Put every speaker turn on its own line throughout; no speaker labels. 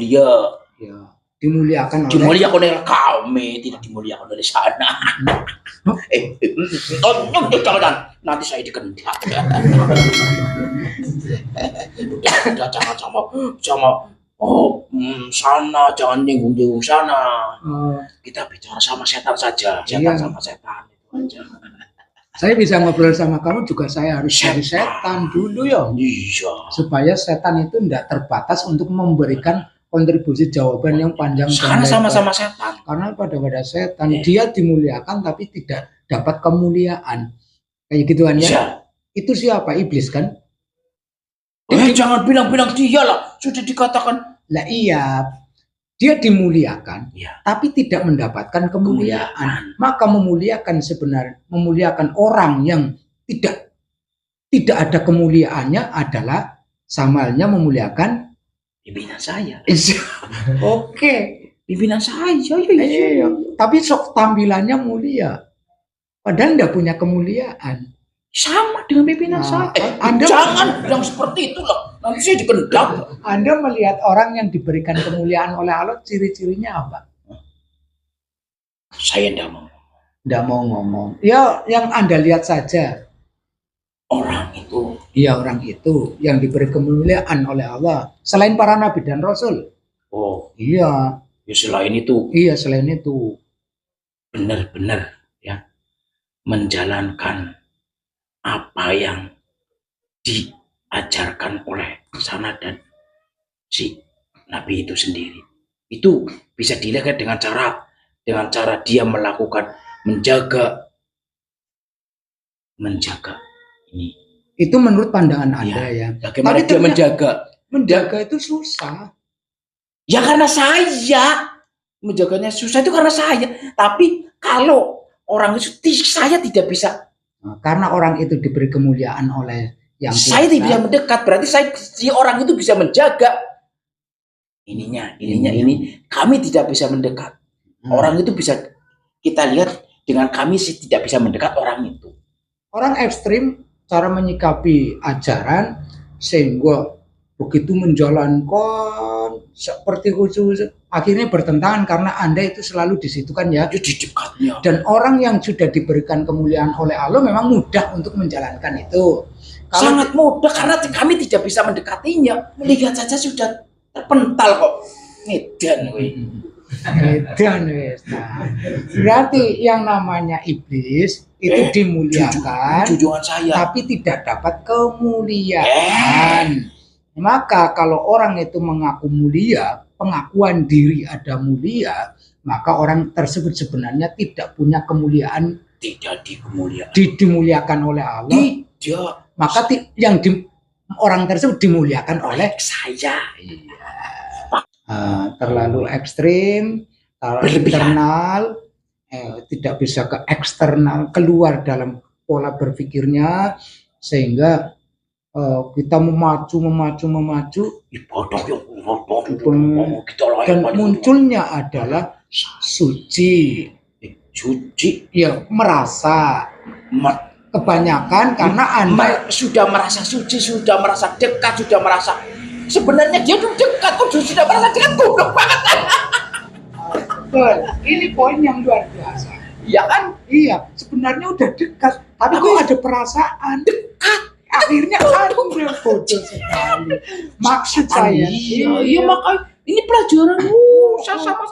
Iya.
Ya, dimuliakan
oleh kami, tidak dimuliakan oleh sana. Jangan, nanti saya dikendap. Jangan sama sana, jangan nyinggung sana. Kita bicara sama setan saja, setan sama setan itu aja.
Saya bisa ngobrol sama kamu juga saya harus cari setan dulu ya.
Iya.
Supaya setan itu tidak terbatas untuk memberikan kontribusi jawaban yang panjang.
Karena sama-sama setan.
Karena pada setan dia dimuliakan tapi tidak dapat kemuliaan. Kayak gituan ya.
Iya.
Itu siapa? Iblis kan?
Jangan bilang-bilang dia lah. Sudah dikatakan.
Lah iya. Dia dimuliakan, tapi tidak mendapatkan kemuliaan. Maka memuliakan orang yang tidak ada kemuliaannya adalah sama halnya memuliakan
pimpinan saya.
Oke,
pimpinan saya.
Iya. Tapi sok tampilannya mulia, padahal tidak punya kemuliaan.
Sama dengan pimpinan saya. Anda jangan bilang seperti itu loh. Nanti saya dikendap.
Anda melihat orang yang diberikan kemuliaan oleh Allah, ciri-cirinya apa?
Saya tidak
mau ngomong. Ya, yang Anda lihat saja.
Orang itu.
Iya, orang itu yang diberi kemuliaan oleh Allah. Selain para nabi dan rasul.
Oh.
Iya.
Ya selain itu.
Iya, selain itu.
Benar-benar ya. Menjalankan apa yang diajarkan oleh sana dan si nabi itu sendiri. Itu bisa dilihat dengan cara dia melakukan menjaga ini.
Itu menurut pandangan Anda ya.
Bagaimana dia
menjaga itu susah.
Ya karena saya menjaganya susah itu karena saya. Tapi kalau orang itu saya tidak bisa.
Karena orang itu diberi kemuliaan oleh yang
saya tidak bisa mendekat, berarti si orang itu bisa menjaga ininya ini. Kami tidak bisa mendekat. Orang itu bisa kita lihat dengan kami sih tidak bisa mendekat orang itu.
Orang ekstrim cara menyikapi ajaran sehingga begitu menjalankan seperti khusus akhirnya bertentangan karena Anda itu selalu di situ kan ya.
Di dekatnya.
Dan orang yang sudah diberikan kemuliaan oleh Allah memang mudah untuk menjalankan itu.
Sangat mudah karena kami tidak bisa mendekatinya. Melihat saja sudah terpental kok. Edan
wes. Berarti yang namanya iblis itu dimuliakan, tapi tidak dapat kemuliaan. Maka kalau orang itu mengaku mulia, pengakuan diri ada mulia, maka orang tersebut sebenarnya tidak punya kemuliaan,
tidak
dimuliakan oleh Allah.
Tidak.
Maka orang tersebut dimuliakan oleh
saya.
Terlalu ekstrim, terlalu internal, tidak bisa ke eksternal, keluar dalam pola berpikirnya sehingga kita memacu dan munculnya adalah suci ya, merasa kebanyakan karena Anda
sudah merasa suci, sudah merasa dekat, sudah merasa sebenarnya dia dekat, kok sudah merasa dekat, goblok banget.
Ini poin yang luar biasa.
Iya kan?
Iya, sebenarnya udah dekat, tapi kok ada perasaan
dekat.
Akhirnya Anda bodoh sekali. Maksud saya,
iya makanya ini pelajaran sama.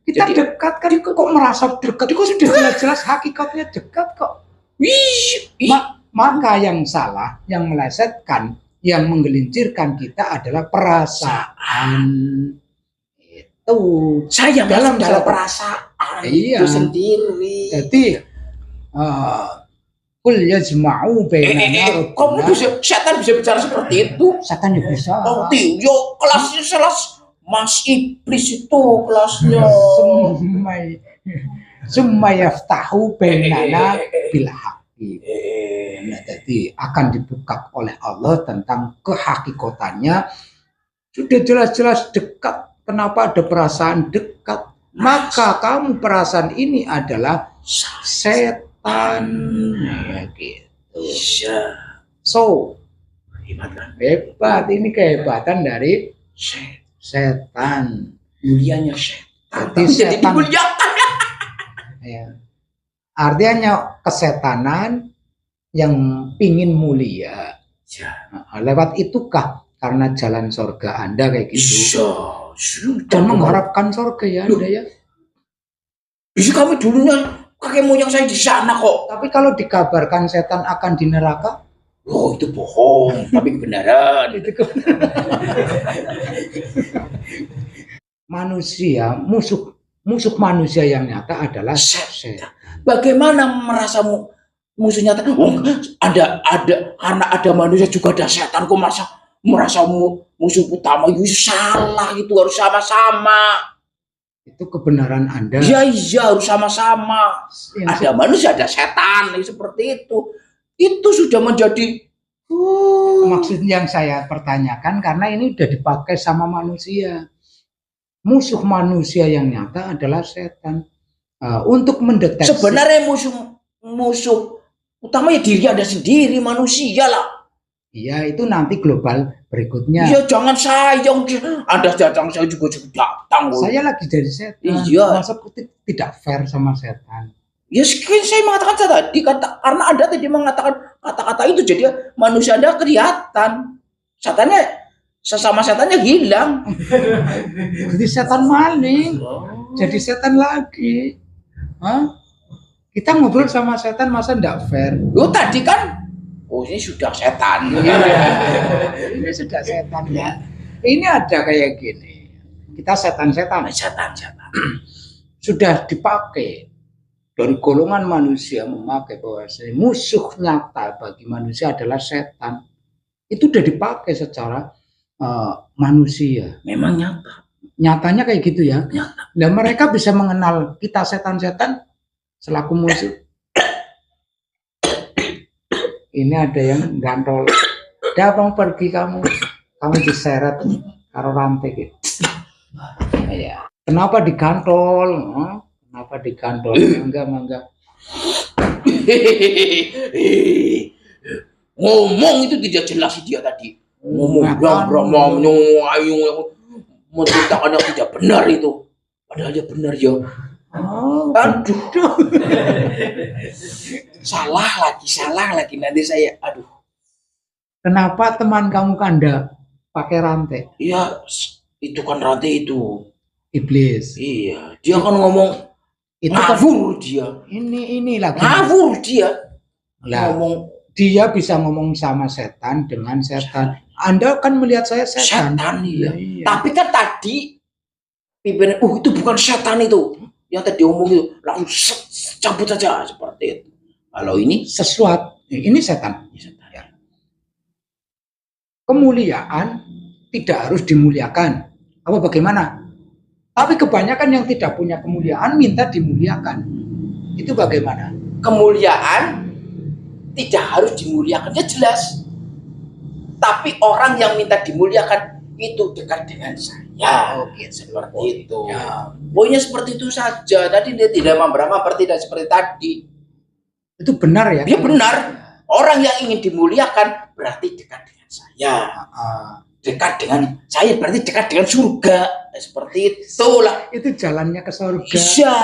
Kita dekat kan, kok merasa dekat? Kok sudah jelas-jelas hakikatnya dekat kok. Maka yang salah, yang melesetkan, yang menggelincirkan kita adalah perasaan. Itu
saya dalam perasaan itu sendiri.
Jadi kul yajma'u bainana.
Kamu bisa, setan bisa bicara seperti itu?
Setan juga bisa.
Oh, yo kelasnya kelas Mas Iblis itu kelasnya.
Summa yaftahu bainana bil haqqi. Nah, jadi akan dibuka oleh Allah tentang kehakikatannya. Sudah jelas-jelas dekat. Kenapa ada perasaan dekat? Maka kamu perasaan ini adalah setan. Ya, gitu. So, hebat. Ini kehebatan dari setan.
Mulianya setan.
Jadi
Jadi
setan.
dimuliakan.
Ya. Artinya kesetanan yang pingin mulia.
Ya.
Nah, lewat itukah karena jalan surga Anda kayak gitu?
Iya, sudah.
Dan mengharapkan surga ya Anda ya.
Bisa kami dulunya kakek moyang saya di sana kok.
Tapi kalau dikabarkan setan akan di neraka,
Oh itu bohong, tapi kebenaran.
itu manusia, musuh manusia yang nyata adalah setan.
Bagaimana merasa musuh nyata? Oh, ada karena ada manusia juga ada setan. Kok merasa musuh utama itu salah, itu harus sama-sama.
Itu kebenaran Anda.
Iya harus sama-sama.
Yang
Ada manusia, ada setan, seperti itu. Itu sudah menjadi
maksud yang saya pertanyakan karena ini udah dipakai sama manusia. Musuh manusia yang nyata adalah setan. Untuk mendeteksi.
Sebenarnya musuh utamanya diri Anda sendiri, manusia lah.
Iya, itu nanti global berikutnya.
Iya, jangan sayang. Anda datang, saya juga datang.
Saya lagi dari setan.
Iya.
Masa tidak fair sama setan?
Ya, saya mengatakan tadi, karena Anda tadi mengatakan kata-kata itu, jadi manusia Anda kelihatan. Sesama setannya hilang.
Jadi setan maling. Jadi setan lagi. Hah? Kita ngobrol sama setan masa enggak fair?
Oh, tadi kan ini sudah setan.
Ini sudah setan ya. Ini ada kayak gini. Kita setan-setan.
Setan.
Sudah dipakai dari golongan manusia memakai bahwa musuh nyata bagi manusia adalah setan. Itu sudah dipakai secara manusia.
Memang nyata.
Nyatanya kayak gitu ya.
Nyata.
Dan mereka bisa mengenal kita setan-setan selaku musuh. Ini ada yang gantol. Dah mau pergi kamu diseret karo rantai gitu. Ya. Kenapa digantol? Kenapa digantol? Mangga.
Ngomong itu tidak jelas dia tadi. Ngomong menceritakan yang tidak benar itu. Padahal dia benar ya. Aduh. Salah lagi nanti saya. Aduh.
Kenapa teman kamu Kanda pakai rantai?
Iya, itu kan rantai itu.
Iblis.
Iya, dia kan ngomong
itu
ngawur dia.
Ini lagi.
Ngawur dia.
Lah,
ngomong
dia bisa ngomong sama setan dengan setan. Anda kan melihat saya setan.
Iya. Tapi kan tadi pimpinan, itu bukan setan itu. Yang tadi omong itu langsung cabut saja seperti itu. Kalau ini
sesuatu, ini setan. Ya. Kemuliaan tidak harus dimuliakan. Apa bagaimana? Tapi kebanyakan yang tidak punya kemuliaan minta dimuliakan. Itu bagaimana?
Kemuliaan tidak harus dimuliakan, ya jelas. Tapi orang yang minta dimuliakan itu dekat dengan saya.
Oke,
seperti itu.
Ya.
Pokoknya seperti itu saja. Tadi dia tidak memberapa tidak seperti tadi.
Itu benar ya?
Dia benar. Orang yang ingin dimuliakan berarti dekat dengan saya. Dekat dengan saya berarti dekat dengan surga. Seperti itulah.
Itu jalannya ke surga.
Iya.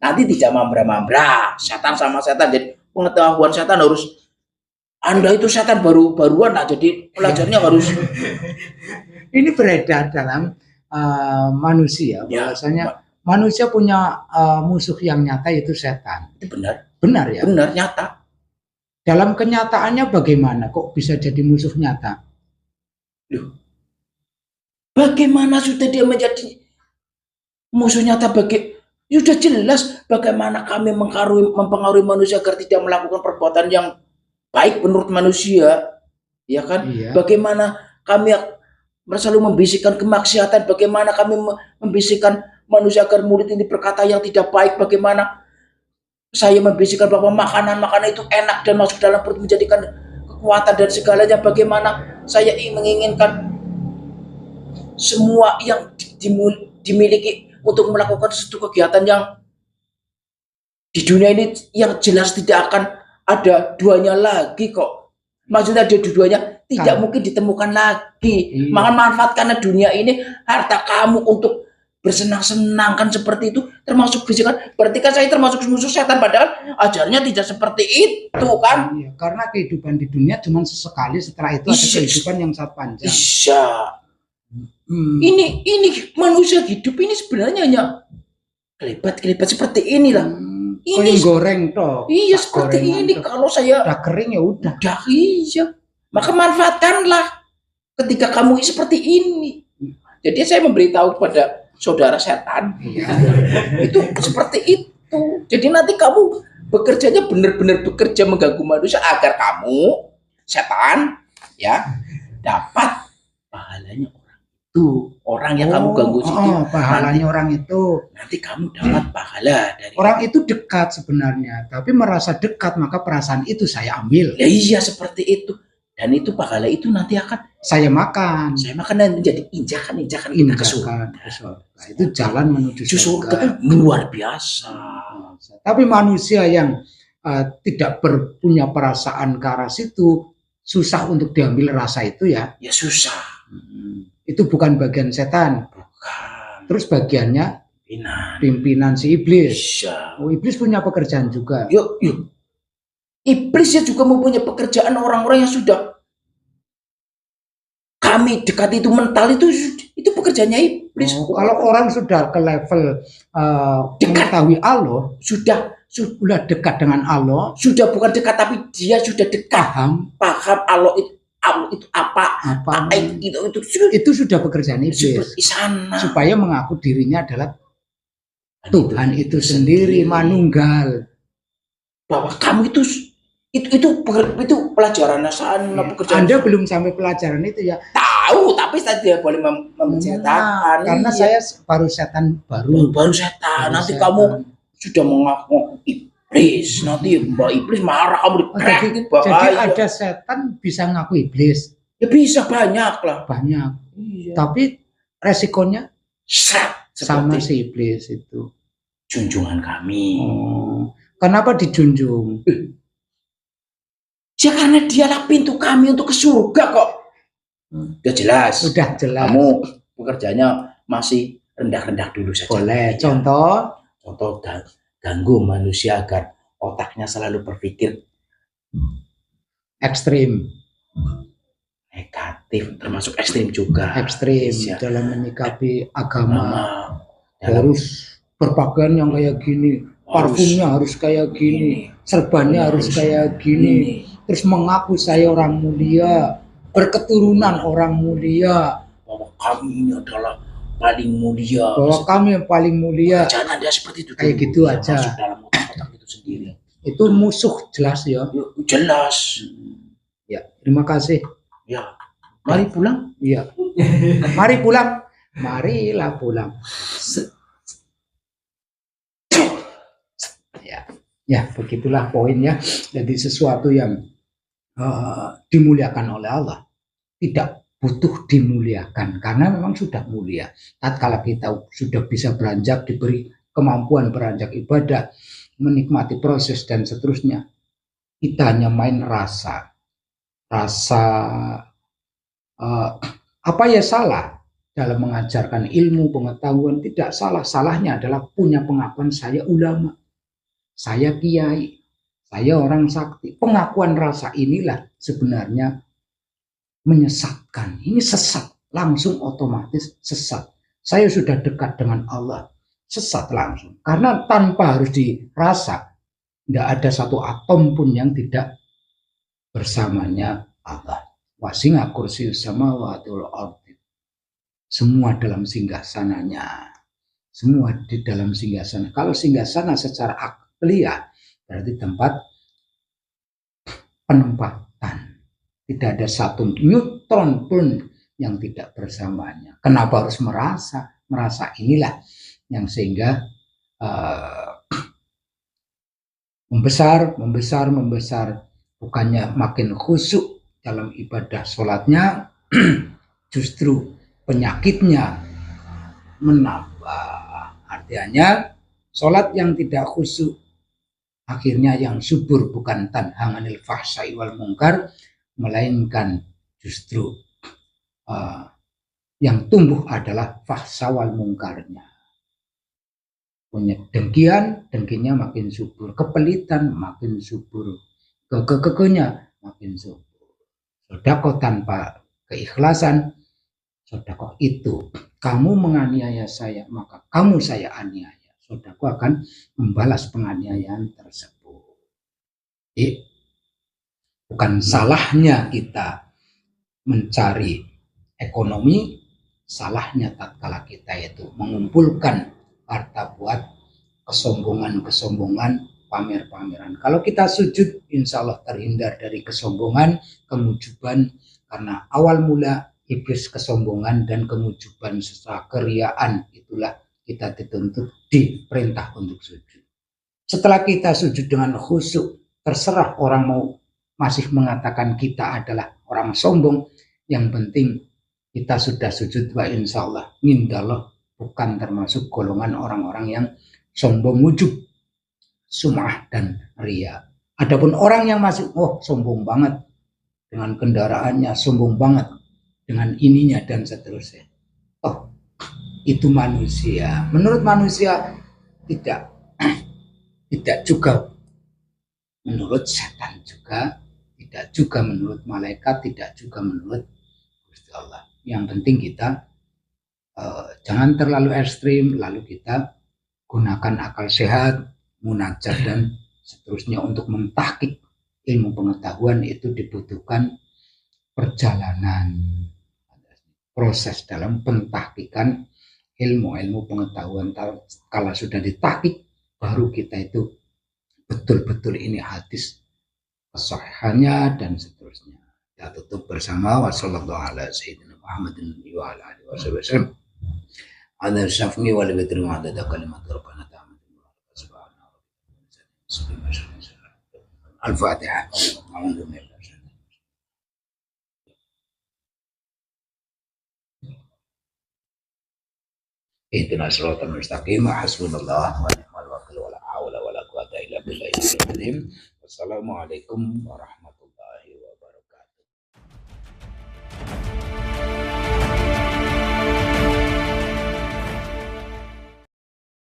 Nanti tidak mambra-mambra. Setan sama setan. Jadi pengetahuan setan harus, Anda itu setan baruan lah. Jadi pelajarnya harus.
Ini beredar dalam manusia. Bahwasanya manusia punya musuh yang nyata itu setan.
Itu benar.
Benar ya?
Benar, nyata.
Dalam kenyataannya bagaimana kok bisa jadi musuh nyata?
Loh. Bagaimana sudah dia menjadi musuh nyata sudah jelas bagaimana kami mempengaruhi manusia agar tidak melakukan perbuatan yang baik menurut manusia. Ya kan?
Iya.
Bagaimana kami selalu membisikkan kemaksiatan, bagaimana kami membisikkan manusia agar mulut ini berkata yang tidak baik, bagaimana saya membisikkan bahwa makanan-makanan itu enak dan masuk dalam perut menjadikan kekuatan dan segalanya, bagaimana saya menginginkan semua yang dimiliki untuk melakukan sesuatu kegiatan yang di dunia ini yang jelas tidak akan ada duanya lagi kok. Maksudnya ada duanya tidak mungkin ditemukan lagi.
Iya.
Maka manfaatkan dunia ini, harta kamu untuk bersenang-senang kan seperti itu, termasuk fisik kan. Berarti kan saya termasuk musuh setan, padahal ajarnya tidak seperti itu kan.
Iya, karena kehidupan di dunia cuma sesekali, setelah itu ada
Iya.
kehidupan yang sangat panjang.
Iya.
Hmm.
Ini manusia hidup ini sebenarnya hanya kelebat seperti inilah.
Ini goreng toh.
Iya seperti ini. Kalau saya
udah kering ya udah.
Iya. Maka manfaatkanlah ketika kamu seperti ini. Jadi saya memberitahu kepada saudara setan, itu seperti itu. Jadi nanti kamu bekerjanya benar-benar bekerja mengganggu manusia agar kamu setan ya dapat pahalanya orang yang kamu ganggu itu.
Pahalanya nanti, orang itu.
Nanti kamu dapat pahala dari
orang itu dekat sebenarnya, tapi merasa dekat maka perasaan itu saya ambil.
Ya iya seperti itu. Dan itu pahala itu nanti akan
saya makan
dan menjadi injakan kita ke surga.
Nah, itu jalan menuju
surga itu luar biasa.
Tapi manusia yang tidak punya perasaan ke arah situ susah untuk diambil rasa itu ya.
Ya susah.
Itu bukan bagian setan.
Bukan.
Terus bagiannya pimpinan si iblis.
Ya.
Oh, iblis punya pekerjaan juga.
Yuk. Iblis ya juga mempunyai pekerjaan. Orang-orang yang sudah kami dekat itu mental itu pekerjaannya iblis.
Kalau orang sudah ke level mengetahui Allah, sudah dekat dengan Allah,
sudah bukan dekat tapi dia sudah dekat paham Allah itu apa
itu sudah pekerjaan iblis. Supaya mengaku dirinya adalah Tuhan itu sendiri manunggal.
Bahwa kamu itu pelajaran sana pekerjaan.
Anda belum sampai pelajaran itu ya.
Tahu, tapi saya tidak boleh menceritakan.
Karena saya baru setan baru
setan. Nanti kamu sudah mengaku iblis. Nanti Mbak Iblis marah kamu
jadi ada setan bisa ngaku iblis.
Ya bisa banyak lah.
Banyak. Iya. Tapi resikonya sama si iblis itu.
Junjungan kami.
Kenapa dijunjung?
Ya karena dialah pintu kami untuk ke surga kok. Udah jelas. Kamu pekerjaannya masih rendah-rendah dulu saja.
Boleh.
Ya. Contoh ganggu manusia agar otaknya selalu berpikir
ekstrim.
Negatif, termasuk ekstrim juga.
Ekstrim ya. Dalam menyikapi agama. Harus berpakaian yang kayak gini. Parfumnya harus kayak gini. Serbannya harus kayak gini. Terus mengaku saya orang mulia, berketurunan orang mulia,
bahwa kami ini adalah paling mulia,
bahwa kami yang paling mulia.
Jangan dia seperti itu.
Kayak gitu aja.
Masuk dalam otak itu sendiri.
Itu musuh jelas ya.
Jelas.
Ya, terima kasih.
Ya. Mari pulang.
Iya. Mari pulang. Marilah pulang. Ya, begitulah poinnya. Jadi sesuatu yang dimuliakan oleh Allah tidak butuh dimuliakan karena memang sudah mulia. Tatkala kita sudah bisa beranjak, diberi kemampuan beranjak ibadah, menikmati proses dan seterusnya, kita hanya main rasa apa ya salah dalam mengajarkan ilmu pengetahuan? Tidak salah. Salahnya adalah punya pengakuan saya ulama, saya kiai, saya orang sakti. Pengakuan rasa inilah sebenarnya menyesatkan. Ini sesat, langsung otomatis sesat. Saya sudah dekat dengan Allah, sesat langsung. Karena tanpa harus dirasa, tidak ada satu atom pun yang tidak bersamanya Allah. Wasi'a kursiyyus samawati wal ardi. Semua dalam singgasananya. Semua di dalam singgasana. Kalau singgasana secara akliah berarti tempat penempatan. Tidak ada satu neutron pun yang tidak bersamanya. Kenapa harus merasa? Merasa inilah yang sehingga membesar. Bukannya makin khusyuk dalam ibadah sholatnya, justru penyakitnya menambah. Artinya sholat yang tidak khusyuk akhirnya yang subur bukan tanhanganil fahsai wal munkar, melainkan justru yang tumbuh adalah fahsya wal mungkarnya. Punya dengkian, dengkinya makin subur, kepelitan makin subur, kekekenya makin subur. Sedekah tanpa keikhlasan, sedekah itu kamu menganiaya saya, maka kamu saya aniaya. Sedekah akan membalas penganiayaan tersebut. Jadi, bukan salahnya kita mencari ekonomi, salahnya tatkala kita itu mengumpulkan harta buat kesombongan-kesombongan, pamer-pameran. Kalau kita sujud, insya Allah terhindar dari kesombongan, kemujuban, karena awal mula iblis kesombongan dan kemujuban serta keriaan, itulah kita dituntut diperintah untuk sujud. Setelah kita sujud dengan khusyuk, terserah orang mau masih mengatakan kita adalah orang sombong, yang penting kita sudah sujud, wa insya Allah mindallah bukan termasuk golongan orang-orang yang sombong ujub, sum'ah dan ria. Adapun orang yang masih sombong banget dengan kendaraannya, sombong banget dengan ininya dan seterusnya, itu manusia. Menurut manusia tidak juga menurut setan juga, tidak juga menurut malaikat, tidak juga menurut Gusti Allah. Yang penting kita jangan terlalu ekstrim, lalu kita gunakan akal sehat, munajat dan seterusnya untuk mentahqiq ilmu pengetahuan. Itu dibutuhkan perjalanan, proses dalam pentahqiqan ilmu pengetahuan. Kalau sudah ditahqiq, baru kita itu betul-betul ini hadis kesahihannya dan seterusnya. Kita tutup bersama wasallallahu ala sayyidina Muhammadin wa ala alihi wasallam. Ada syafni wal bitri wa ada kalimat rabbana ta'ala subhanahu wa ta'ala. Al-Fatihah. Ihdinas siratal mustaqim, hasbunallah wa ni'mal wakil, wala haula wala quwwata illa billahil azim. Wassalamualaikum warahmatullahi wabarakatuh.